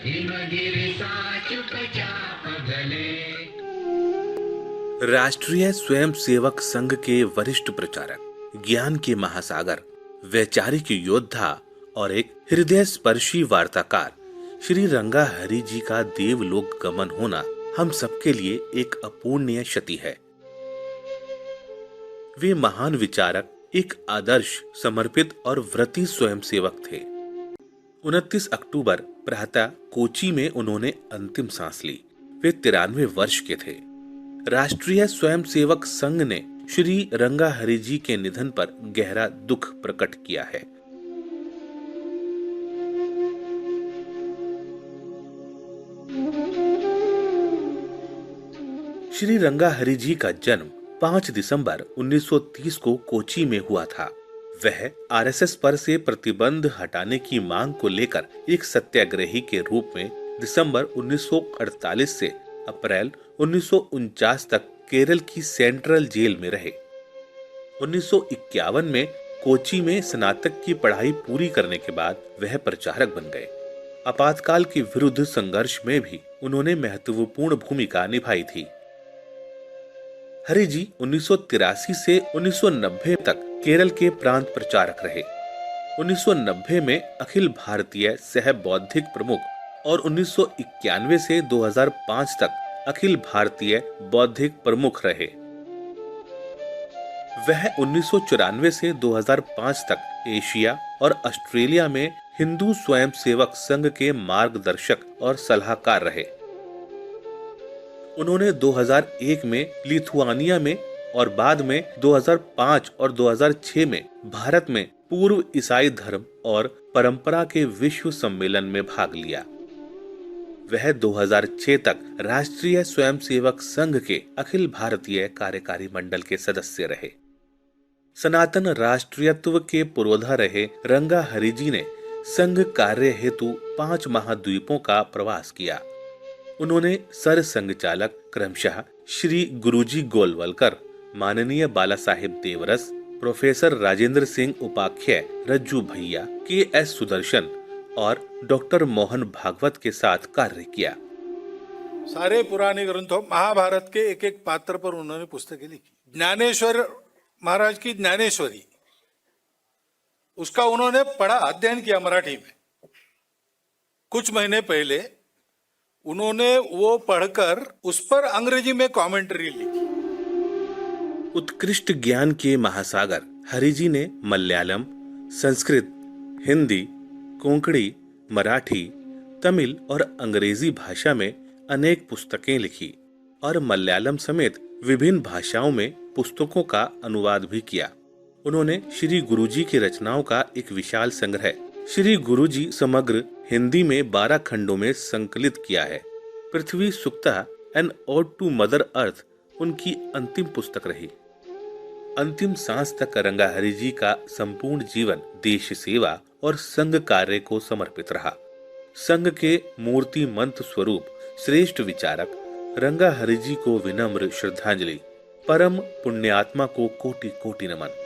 हिमगिरि साच चुपचाप गले। राष्ट्रीय स्वयंसेवक संघ के वरिष्ठ प्रचारक, ज्ञान के महासागर, वैचारिक योद्धा और एक हृदय स्पर्शी वार्ताकार श्री रंगा हरि जी का देवलोक गमन होना हम सबके लिए एक अपूर्णीय क्षति है। वे महान विचारक, एक आदर्श, समर्पित और व्रती स्वयंसेवक थे। 29 अक्टूबर प्रातः कोची में उन्होंने अंतिम सांस ली। वे 93 वर्ष के थे। राष्ट्रीय स्वयंसेवक संघ ने श्री रंगा हरि जी के निधन पर गहरा दुख प्रकट किया है। श्री रंगा हरि जी का जन्म 5 दिसंबर 1930 को कोची में हुआ था। वह आरएसएस पर से प्रतिबंध हटाने की मांग को लेकर एक सत्याग्रही के रूप में दिसंबर 1948 से अप्रैल 1949 तक केरल की सेंट्रल जेल में रहे। 1951 में कोची में स्नातक की पढ़ाई पूरी करने के बाद वह प्रचारक बन गए। आपातकाल के विरुद्ध संघर्ष में भी उन्होंने महत्वपूर्ण भूमिका निभाई थी। हरि जी 1983 से 1990 तक केरल के प्रांत प्रचारक रहे। 1990 में अखिल भारतीय सह बौद्धिक प्रमुख और 1991 से 2005 तक अखिल भारतीय बौद्धिक प्रमुख रहे। वह 1994 से 2005 तक एशिया और ऑस्ट्रेलिया में हिंदू स्वयंसेवक संघ के मार्गदर्शक और सलाहकार रहे। उन्होंने 2001 में लिथुआनिया में और बाद में 2005 और 2006 में भारत में पूर्व ईसाई धर्म और परंपरा के विश्व सम्मेलन में भाग लिया। वह 2006 तक राष्ट्रीय स्वयंसेवक संघ के अखिल भारतीय कार्यकारी मंडल के सदस्य रहे। सनातन राष्ट्रीयत्व के पुरोधा रहे रंगा हरि जी ने संघ कार्य हेतु 5 महाद्वीपों का प्रवास किया। उन्होंने सर संघ चालक क्रमशः श्री गुरुजी गोलवलकर, माननीय बाला साहेब देवरस, प्रोफेसर राजेंद्र सिंह उपाख्याय, रज्जू भैया, के.एस. सुदर्शन और डॉक्टर मोहन भागवत के साथ कार्य किया। सारे पुराने ग्रंथों, महाभारत के एक एक पात्र पर उन्होंने पुस्तकें लिखी। ज्ञानेश्वर महाराज की ज्ञानेश्वरी, उसका उन्होंने पढ़ा, अध्ययन किया मराठी में। कुछ महीने पहले उन्होंने वो पढ़कर उस पर अंग्रेजी में कमेंट्री लिखी। उत्कृष्ट ज्ञान के महासागर हरि जी ने मलयालम, संस्कृत, हिंदी, कोंकणी, मराठी, तमिल और अंग्रेजी भाषा में अनेक पुस्तकें लिखी और मलयालम समेत विभिन्न भाषाओं में पुस्तकों का अनुवाद भी किया। उन्होंने श्री गुरुजी की रचनाओं का एक विशाल संग्रह श्री गुरुजी समग्र हिंदी में 12 खंडों में संकलित किया है। Prithvi Sukta an ode to mother earth उनकी अंतिम पुस्तक रही। अंतिम सांस तक रंगा हरि जी का संपूर्ण जीवन देश सेवा और संघ कार्य को समर्पित रहा। संघ के मूर्तिमंत स्वरूप श्रेष्ठ विचारक रंगा हरि जी को विनम्र श्रद्धांजलि। परम पुण्यात्मा को कोटि कोटि नमन।